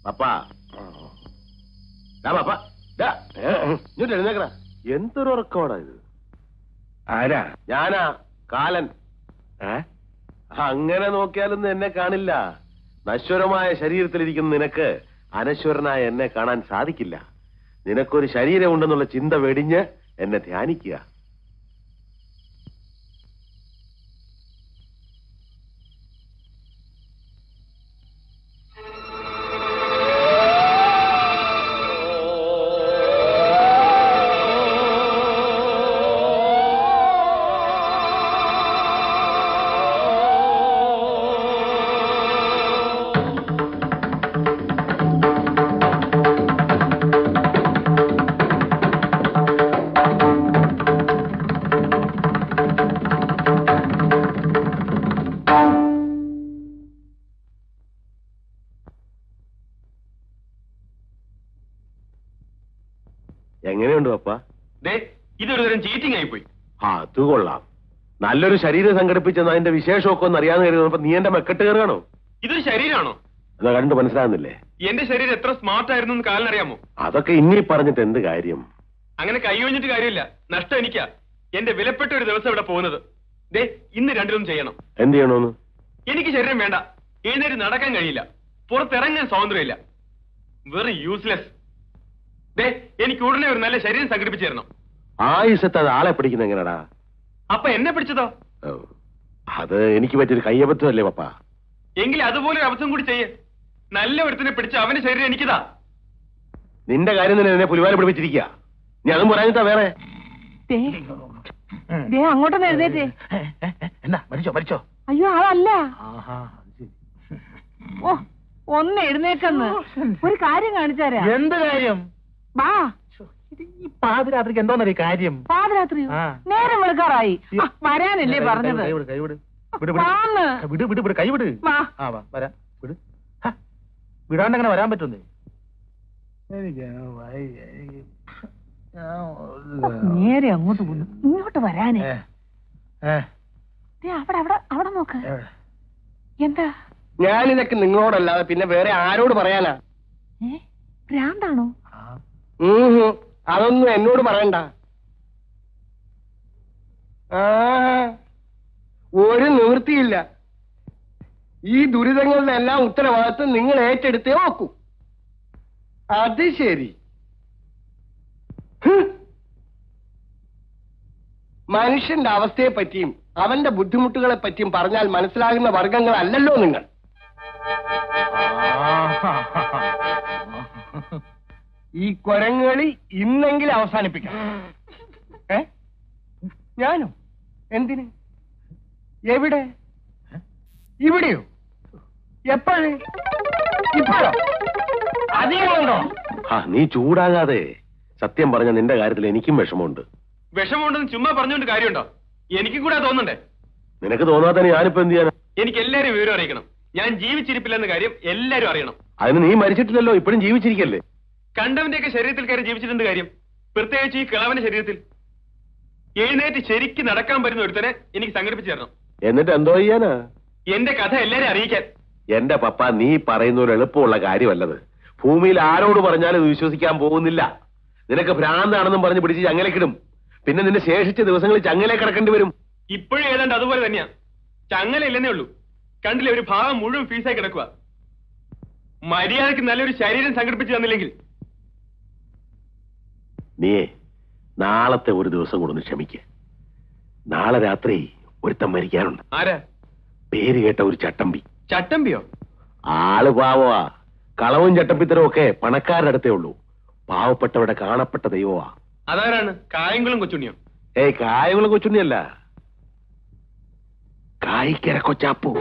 പപ്പാ പപ്പാ ഇങ്ങോട്ട് എഴുന്നേക്കണ. എന്തൊരു ഉറക്കമാടാ ഇത്? ആരാ? ഞാനാ, കാലൻ. അങ്ങനെ നോക്കിയാലൊന്നും എന്നെ കാണില്ല. നശ്വരമായ ശരീരത്തിലിരിക്കുന്ന നിനക്ക് അനശ്വരനായ എന്നെ കാണാൻ സാധിക്കില്ല. നിനക്കൊരു ശരീരമുണ്ടെന്നുള്ള ചിന്ത വെടിഞ്ഞ് എന്നെ ധ്യാനിക്കുക. എങ്ങനെയുണ്ട് പപ്പ? ഇതൊരു തരം ചീറ്റിംഗ് ആയിപ്പോയി. അത് കൊള്ളാം. നല്ലൊരു ശരീരം സംഘടിപ്പിച്ചെന്ന് അതിന്റെ വിശേഷമൊക്കെ ഒന്ന് അറിയാന്ന് കരുതുന്നപ്പോ നീ എന്റെ മെക്കെട്ട് കയറുകയാണോ? ഇതൊരു ശരീരമാണോ? എന്നാ കണ്ടു മനസ്സിലാകുന്നില്ലേ? എന്റെ ശരീരം എത്ര സ്മാർട്ട് ആയിരുന്നു എന്ന് കാലിനറിയാമോ? അതൊക്കെ ഇനി പറഞ്ഞിട്ട് എന്ത് കാര്യം? അങ്ങനെ കൈയൊഴിഞ്ഞിട്ട് കാര്യമില്ല. നഷ്ടം എനിക്കാ. എന്റെ വിലപ്പെട്ട ഒരു ദിവസം ഇവിടെ പോകുന്നത്. ഇന്ന് രണ്ടിലൊന്നും ചെയ്യണം. എന്ത് ചെയ്യണോന്ന്? എനിക്ക് ശരീരം വേണ്ട. എഴുന്നേറ്റ് നടക്കാൻ കഴിയില്ല. പുറത്തിറങ്ങാൻ സ്വാതന്ത്ര്യമില്ല. വെറും യൂസ്ലെസ്. എനിക്ക് ഉടനെ ഒരു നല്ല ശരീരം സംഘടിപ്പിച്ചു തരണം. ആയുസത്ത് അത് ആളെ പിടിക്കുന്ന എങ്ങനെടാ? അപ്പൊ എന്നെ പിടിച്ചതോ? അത് എനിക്ക് പറ്റിയൊരു കയ്യബദ്ധമല്ലേ പപ്പ? എങ്കിൽ അതുപോലെ ഒരു അബദ്ധം കൂടി ചെയ്യേ. നല്ല ഒരുത്തിനെ പിടിച്ച് അവന്റെ ശരീരം എനിക്കിതാ. നിന്റെ കാര്യം തന്നെ എന്നെ പുലിവാല പിടിപ്പിച്ചിരിക്കുക. നീ അതും പറയാനിട്ടാ വേറെ. അങ്ങോട്ടൊന്ന് എഴുന്നേറ്റേ. എന്നാ മരിച്ചോ മരിച്ചോ? അയ്യോ അതല്ല. ഓ ഒന്ന് എഴുന്നേക്കെന്ന് ഒരു കാര്യം കാണിച്ചാരാ. എന്ത് കാര്യം? വാ. ഈ പാതിരാത്രിക്ക് എന്തോന്നറിയ കാര്യം? പാതിരാത്രി നേരം വെളുക്കാറായി. വരാനല്ലേ പറഞ്ഞത്? കൈവിട്. വിടാണ്ട് അങ്ങനെ വരാൻ പറ്റുന്നേ? നേരെ അങ്ങോട്ട് പോന്നു. ഇങ്ങോട്ട് വരാനേ. അവിടെ അവിടെ അവിടെ നോക്ക്. എന്താ? ഞാനിതൊക്കെ നിങ്ങളോടല്ലാതെ പിന്നെ വേറെ ആരോട് പറയാനാ? ഭ്രാന്താണോ? അതൊന്നും എന്നോട് പറയണ്ട. ഒരു നിവൃത്തിയില്ല. ഈ ദുരിതങ്ങളുടെ എല്ലാം ഉത്തരവാദിത്വം നിങ്ങൾ ഏറ്റെടുത്തേ നോക്കൂ. അത് ശരി. മനുഷ്യന്റെ അവസ്ഥയെ പറ്റിയും അവന്റെ ബുദ്ധിമുട്ടുകളെ പറ്റിയും പറഞ്ഞാൽ മനസ്സിലാകുന്ന വർഗങ്ങളല്ലല്ലോ നിങ്ങൾ. ഈ കൊരങ്ങളി ഇന്നെങ്കിലും അവസാനിപ്പിക്കണം. ഞാനോ? എന്തിന്? എവിടെ? ഇവിടെയോ? എപ്പോഴേ? ഇപ്പോഴോ? അധികമുണ്ടോ? നീ ചൂടാകാതെ. സത്യം പറഞ്ഞ നിന്റെ കാര്യത്തിൽ എനിക്കും വിഷമമുണ്ട്. വിഷമമുണ്ടെന്ന് ചുമ്മാ പറഞ്ഞുകൊണ്ട് കാര്യമുണ്ടോ? എനിക്കും കൂടെ തോന്നണ്ടേ? നിനക്ക് തോന്നാത്ത ഞാനിപ്പോ എന്ത് ചെയ്യാനാ? എനിക്ക് എല്ലാരും വിവരം അറിയിക്കണം. ഞാൻ ജീവിച്ചിരിപ്പില്ലെന്ന കാര്യം എല്ലാരും അറിയണം. അതിന് നീ മരിച്ചിട്ടില്ലല്ലോ, ഇപ്പോഴും ജീവിച്ചിരിക്കല്ലേ? കണ്ടവന്റെയൊക്കെ ശരീരത്തിൽ കയറി ജീവിച്ചിട്ടുണ്ട് കാര്യം, പ്രത്യേകിച്ച് ഈ കിളവന്റെ ശരീരത്തിൽ. എഴുന്നേറ്റ് ശരിക്ക് നടക്കാൻ പറ്റുന്ന ഒരുത്തനെ എനിക്ക് സംഘടിപ്പിച്ചു തരണം. എന്നിട്ട് എന്തോ ചെയ്യാനാ? എന്റെ കഥ എല്ലാരും അറിയിക്കാൻ. എന്റെ പപ്പ, നീ പറയുന്ന ഒരു എളുപ്പമുള്ള കാര്യമല്ലത്. ഭൂമിയിൽ ആരോട് പറഞ്ഞാലും ഇത് വിശ്വസിക്കാൻ പോകുന്നില്ല. നിനക്ക് ഭ്രാന്താണെന്നും പറഞ്ഞ് പിടിച്ച് ചങ്ങലക്കിടും. പിന്നെ നിന്റെ ശേഷിച്ച ദിവസങ്ങളിൽ ചങ്ങലെ കിടക്കേണ്ടി വരും. ഇപ്പോഴും ഏതാണ്ട് അതുപോലെ തന്നെയാ. ചങ്ങല ഇല്ലെന്നേ ഉള്ളൂ. കണ്ടില്ലേ, ഒരു ഭാഗം മുഴുവൻ ഫീസായി കിടക്കുക. മര്യാദക്ക് നല്ലൊരു ശരീരം സംഘടിപ്പിച്ചു തന്നില്ലെങ്കിൽ നീയേ നാളത്തെ ഒരു ദിവസം കൊണ്ടൊന്ന് ക്ഷമിക്ക. നാളെ രാത്രി ഒരുത്തം മരിക്കാനുണ്ട്. ആരാ? പേര് കേട്ട ഒരു ചട്ടമ്പി. ചട്ടമ്പിയോ? ആള് പാവമാ. കളവും ചട്ടമ്പിത്തരവും ഒക്കെ പണക്കാരുടെ അടുത്തേ ഉള്ളൂ. പാവപ്പെട്ടവരുടെ കാണപ്പെട്ട ദൈവമാ. അതാരാണ്? കായംകുളം കൊച്ചുണ്ണിയോ? കായംകുളം കൊച്ചുണ്ണിയല്ല, കായിക്കര കൊച്ചാപ്പു.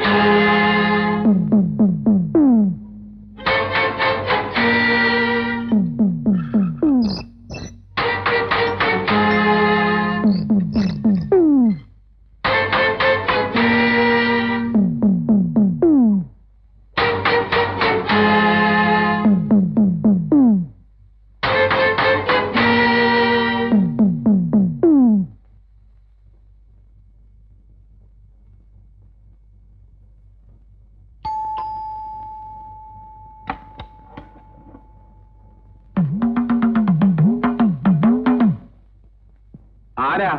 ആരാ?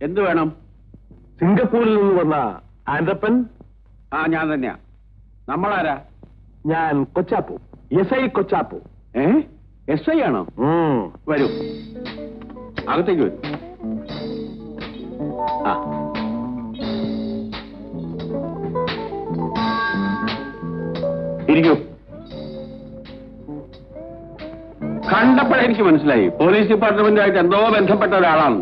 എന്ത് വേണം? സിംഗപ്പൂരിൽ നിന്ന് വന്ന ആൻഡപ്പൻ. ആ, ഞാൻ തന്നെയാ. നമ്മളാരാ? ഞാൻ കൊച്ചാപ്പു, SI കൊച്ചാപ്പു. SI ആണോ? വരൂ, അകത്തേക്ക് വരൂ. ആ, ഇരിക്കൂ. കണ്ടപ്പോഴെനിക്ക് മനസ്സിലായി പോലീസ് ഡിപ്പാർട്ട്മെന്റുമായിട്ട് എന്തോ ബന്ധപ്പെട്ട ഒരാളാണ്.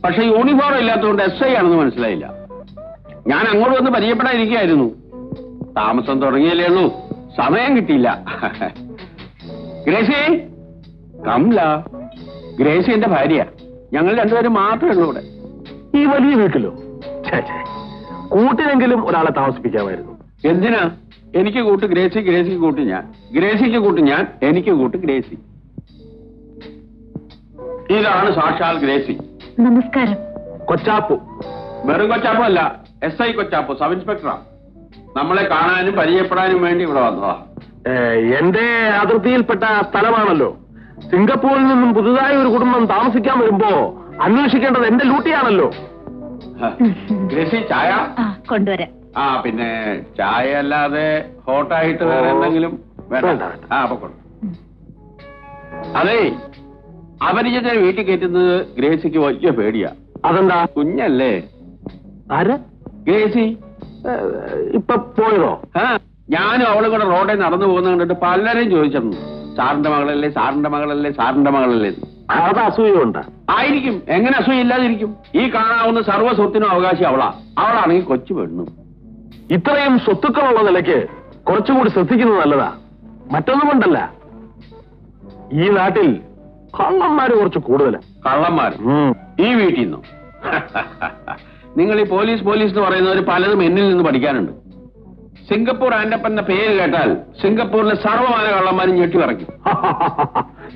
പക്ഷെ യൂണിഫോം ഇല്ലാത്തതുകൊണ്ട് SI ആണെന്ന് മനസ്സിലായില്ല. ഞാൻ അങ്ങോട്ട് വന്ന് പരിചയപ്പെടാതിരിക്കുകയായിരുന്നു. താമസം തുടങ്ങിയല്ലേ ഉള്ളൂ, സമയം കിട്ടിയില്ല. ഗ്രേസി, കംല. ഗ്രേസി എന്റെ ഭാര്യ. ഞങ്ങൾ രണ്ടുപേരും മാത്രമേ ഉള്ളൂ ഇവിടെ. ഈ വലിയ വീട്ടിലോ? കൂട്ടിനെങ്കിലും ഒരാളെ താമസിപ്പിക്കാമായിരുന്നു. എന്തിനാ? എനിക്ക് കൂട്ട് ഗ്രേസി, ഗ്രേസിക്ക് കൂട്ട് ഞാൻ, ഗ്രേസിക്ക് കൂട്ട് ഞാൻ, എനിക്ക് കൂട്ട് ഗ്രേസി. ഇതാണ് സാക്ഷാൽ ഗ്രേസി. നമസ്കാരം. കൊച്ചാപ്പു. വെറും കൊച്ചാപ്പു അല്ല, SI കൊച്ചാപ്പു, സബ് ഇൻസ്പെക്ടറാ. നമ്മളെ കാണാനും പരിചയപ്പെടാനും വേണ്ടി ഇവിടെ വന്നതാ. എന്റെ അതിർത്തിയിൽപ്പെട്ട സ്ഥലമാണല്ലോ. സിംഗപ്പൂരിൽ നിന്നും പുതുതായി ഒരു കുടുംബം താമസിക്കാൻ വരുമ്പോ അന്വേഷിക്കേണ്ടത് എന്റെ ഡ്യൂട്ടിയാണല്ലോ. ഗ്രേസി, ചായ കൊണ്ടുവരാം. ആ, പിന്നെ ചായ അല്ലാതെ ഹോട്ടായിട്ട് വേറെ എന്തെങ്കിലും വേണ്ട? ആ, പൊക്കോളൂ. അതെ, അപരിചിതനെ വീട്ടിൽ കയറ്റുന്നത് ഗ്രേസിക്ക് വലിയ പേടിയാ. അതെന്താ? കുഞ്ഞല്ലേ. ആര്? ഗ്രേസി. ഇപ്പൊ പോയതോ? ഞാനും അവളും കൂടെ റോഡിൽ നടന്നു പോകുന്ന കണ്ടിട്ട് പലരും ചോദിച്ചിരുന്നു, സാറിന്റെ മകളല്ലേ, സാറിന്റെ മകളല്ലേ, സാറിന്റെ മകളല്ലേ. അത് അസൂയുണ്ട്. ആയിരിക്കും. എങ്ങനെ അസൂയില്ലാതിരിക്കും? ഈ കാണാവുന്ന സർവ്വ സ്വത്തിനും അവകാശി അവളാ. അവളാണെങ്കിൽ കൊച്ചു പെണ്ണു. ഇത്രയും സ്വത്തുക്കളുള്ള നിലയ്ക്ക് കുറച്ചുകൂടി ശ്രദ്ധിക്കുന്നത് നല്ലതാ. മറ്റൊന്നും കൊണ്ടല്ല, ഈ നാട്ടിൽ കള്ളന്മാര് കുറച്ച് കൂടുതല്. കള്ളന്മാർ ഈ വീട്ടിൽ നിന്നോ? നിങ്ങൾ ഈ പോലീസ് എന്ന് പറയുന്നവർ പലതും എന്നിൽ നിന്ന് പഠിക്കാനുണ്ട്. സിംഗപ്പൂർ ആൻഡപ്പൻ എന്ന പേര് കേട്ടാൽ സിംഗപ്പൂരിലെ സർവ്വമാന കള്ളന്മാരും ഞെട്ടി പറയ്ക്കും.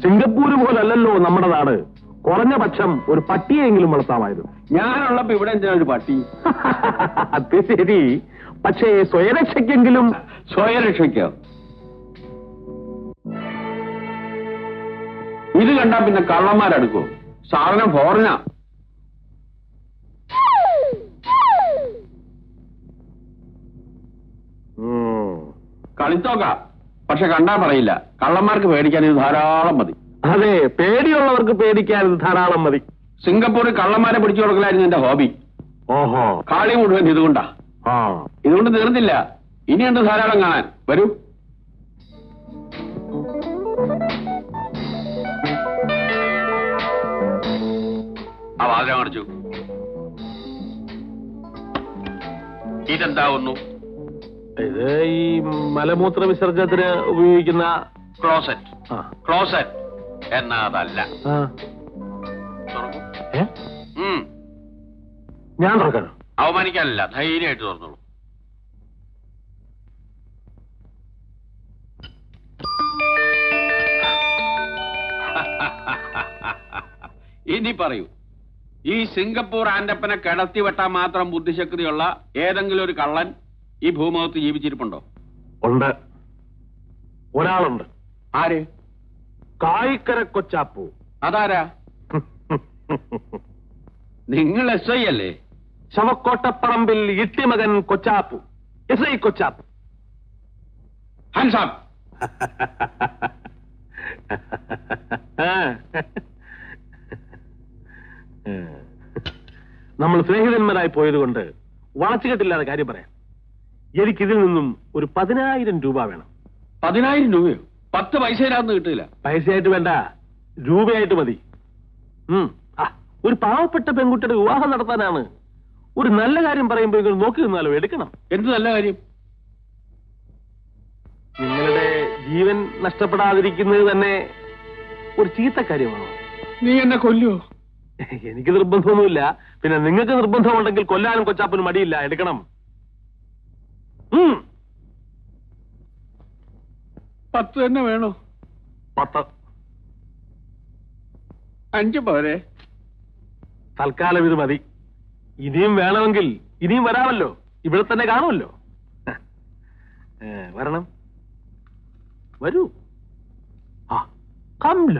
സിംഗപ്പൂര് പോലല്ലല്ലോ നമ്മുടെ നാട്. കുറഞ്ഞ പക്ഷം ഒരു പട്ടിയെങ്കിലും വളർത്താമായിരുന്നു. ഞാനുള്ളപ്പോ ഇവിടെ എന്തിനാ ഒരു പട്ടി? അത് ശരി, പക്ഷേ സ്വയരക്ഷയ്ക്കെങ്കിലും. സ്വയരക്ഷയ്ക്കോ? ഇത് കണ്ടാ പിന്നെ കള്ളന്മാരെടുക്കോ? സാധനം ഫോറിനാ. കളിത്തോക്ക, പക്ഷെ കണ്ടാ പറയില്ല. കള്ളന്മാർക്ക് പേടിക്കാൻ ഇത് ധാരാളം മതി. അതെ, പേടിയുള്ളവർക്ക് പേടിക്കാൻ ഇത് ധാരാളം മതി. സിംഗപ്പൂരിൽ കള്ളന്മാരെ പിടിച്ചു കൊടുക്കലായിരുന്നു എന്റെ ഹോബി. ഓഹോ, കാളി മുഴുവൻ ഇതുകൊണ്ടാ. ഇതുകൊണ്ട് തീർന്നില്ല, ഇനിയുണ്ട് ധാരാളം കാണാൻ. വരൂ. ആ വാതിൽ അടച്ചു. ഇതെന്താവുന്നു? ഇത് ഈ മലമൂത്ര വിസർജനത്തിന് ഉപയോഗിക്കുന്ന ക്ലോസറ്റ്. ക്ലോസറ്റ് എന്നാ അതല്ല. ഞാൻ തുറക്കാനോ? അവമാനിക്കാനല്ല, ധൈര്യമായിട്ട് തുറന്നോളൂ. ഇനി പറയൂ, ഈ സിംഗപ്പൂർ ആൻഡപ്പനെ കിടത്തി വെട്ടാൻ മാത്രം ബുദ്ധിശക്തിയുള്ള ഏതെങ്കിലും ഒരു കള്ളൻ ഈ ഭൂമുഖത്ത് ജീവിച്ചിരിപ്പുണ്ടോ? ഉണ്ട്, ഒരാളുണ്ട്. ആര്? കായിക്കര കൊച്ചാപ്പു. അതാരാ? നിങ്ങൾ SI അല്ലേ? ശവക്കോട്ടപ്പറമ്പിൽ ഇട്ടിമകൻ കൊച്ചാപ്പു, SI കൊച്ചാപ്പു. ഹാൻഡ്സ് നമ്മൾ സ്നേഹിതന്മാരായി പോയതുകൊണ്ട് വളച്ചുകെട്ടില്ലാതെ കാര്യം പറയാം. എനിക്കിതിൽ നിന്നും ഒരു 10,000 രൂപ വേണം. 10,000 രൂപയോ? 10 പൈസയിലാന്ന് കിട്ടില്ല. പൈസയായിട്ട് വേണ്ട, രൂപയായിട്ട് മതി. ഒരു പാവപ്പെട്ട പെൺകുട്ടിയുടെ വിവാഹം നടത്താനാണ്. ഒരു നല്ല കാര്യം പറയുമ്പോൾ നോക്കി നിന്നാലോ, എടുക്കണം. എന്ത് നല്ല കാര്യം? നിങ്ങളുടെ ജീവൻ നഷ്ടപ്പെടാതിരിക്കുന്നത് തന്നെ ഒരു ചീത്ത കാര്യമാണോ? നീ എന്നെ കൊല്ലുവോ? എനിക്ക് നിർബന്ധമൊന്നുമില്ല. പിന്നെ നിങ്ങൾക്ക് നിർബന്ധമുണ്ടെങ്കിൽ കൊല്ലാനും കൊച്ചാപ്പനും മടിയില്ല, എടുക്കണം. 10 തന്നെ വേണോ? 10. 5 പോരെ? തൽക്കാലം ഇത് മതി. ഇനിയും വേണമെങ്കിൽ ഇനിയും വരാമല്ലോ, ഇവിടെ തന്നെ കാണുമല്ലോ. വരണം, വരൂ. കംല.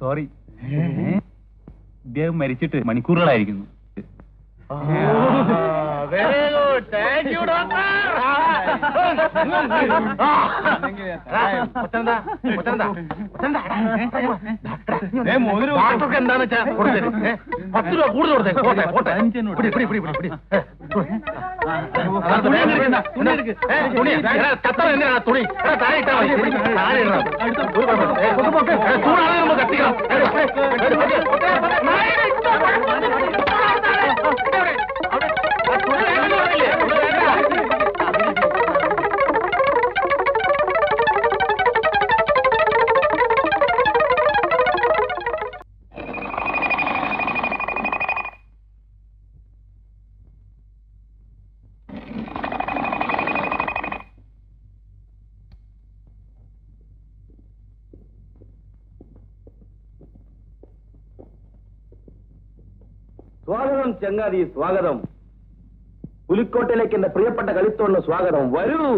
സോറി, ഇദ്ദേഹം മരിച്ചിട്ട് മണിക്കൂറുകളായിരിക്കുന്നു. എന്താന്ന് വെച്ചാ 10 രൂപ കൂടുതൽ കൊടുത്തേ. തുണി സ്വാഗതം ചങ്ങാതി, സ്വാഗതം. പുലിക്കോട്ടിലേക്ക് എന്റെ പ്രിയപ്പെട്ട കളിത്തോടിന് സ്വാഗതം. വരൂ.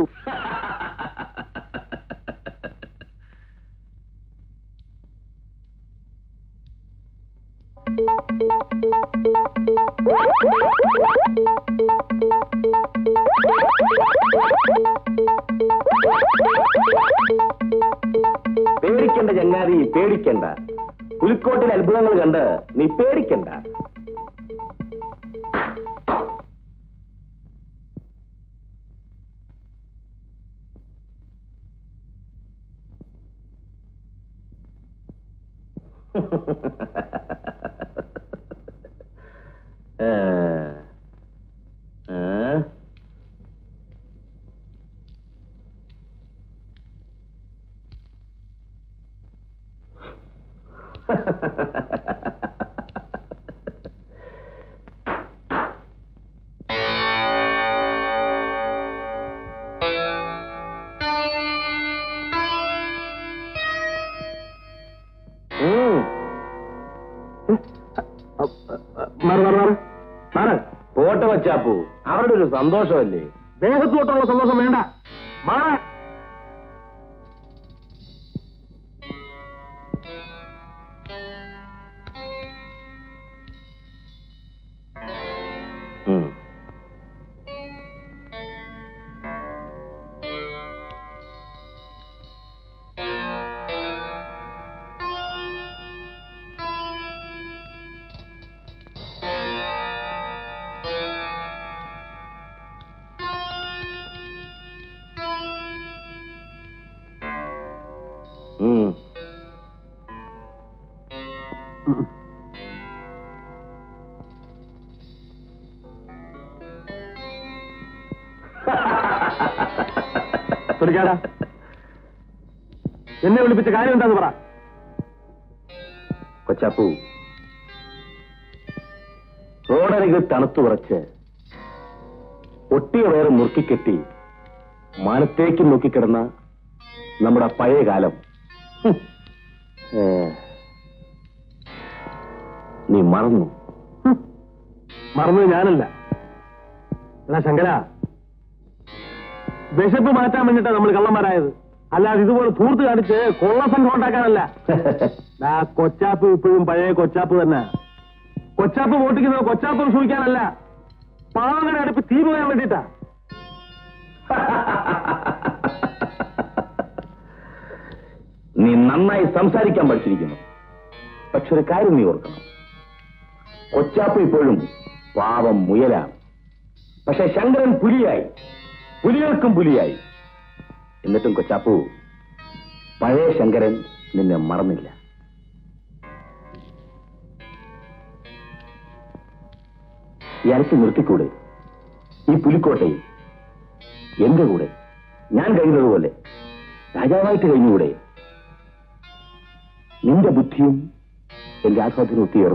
പേടിക്കണ്ട ചങ്ങാതി, പേടിക്കണ്ട. പുലിക്കോട്ടിലെ അത്ഭുതങ്ങൾ കണ്ട് നീ പേടിക്കണ്ട. പോട്ടെ വച്ചാപ്പൂ, അവരുടെ ഒരു സന്തോഷമല്ലേ. ദേഹത്തോട്ടുള്ള സന്തോഷം വേണ്ട. മാറാൻ എന്നെ വിളിപ്പിച്ച കാര്യം എന്താന്ന് പറ. കൊച്ചാപ്പൂ, റോഡരികിൽ തണുത്തു വിറച്ച് ഒട്ടിയ വയറ് മുറുക്കിക്കെട്ടി മാനത്തേക്ക് നോക്കിക്കിടന്ന നമ്മുടെ പഴയ കാലം നീ മറന്നു. മറന്നത് ഞാനല്ല. എന്നാ ശങ്കര, വിശപ്പ് മാറ്റാൻ വേണ്ടിട്ടാ നമ്മൾ കള്ളന്മാരായത്. അല്ലാതെ ഇതുപോലെ തൂർത്ത് കാണിച്ച് കൊള്ളസംഘം ഉണ്ടാക്കാനല്ല. കൊച്ചാപ്പ് ഇപ്പോഴും പഴയ കൊച്ചാപ്പ് തന്നെ. കൊച്ചാപ്പ് വോട്ടിക്കുന്നത് കൊച്ചാപ്പ് സൂക്ഷിക്കാനല്ല, പാവങ്ങളുടെ അടുപ്പ് തീ പോകാൻ വേണ്ടിട്ടാ. നീ നന്നായി സംസാരിക്കാൻ പഠിച്ചിരിക്കുന്നു. പക്ഷെ ഒരു കാര്യം നീ ഓർക്കണം, കൊച്ചാപ്പ് ഇപ്പോഴും പാവം മുയലാണ്. പക്ഷെ ശങ്കരൻ പുലിയായി, പുലികൾക്കും പുലിയായി. എന്നിട്ടും കൊച്ചാപ്പു, പഴയ ശങ്കരൻ നിന്നെ മറന്നില്ല. ഈ അരച്ച് നിർത്തിക്കൂടെ? ഈ പുലിക്കോട്ടയിൽ എന്റെ കൂടെ ഞാൻ കഴിയുന്നതുപോലെ രാജാവായിട്ട് കഴിഞ്ഞുകൂടെ? നിന്റെ ബുദ്ധിയും എന്റെ ആസ്വാദനവും ഒത്തിയുയർന്ന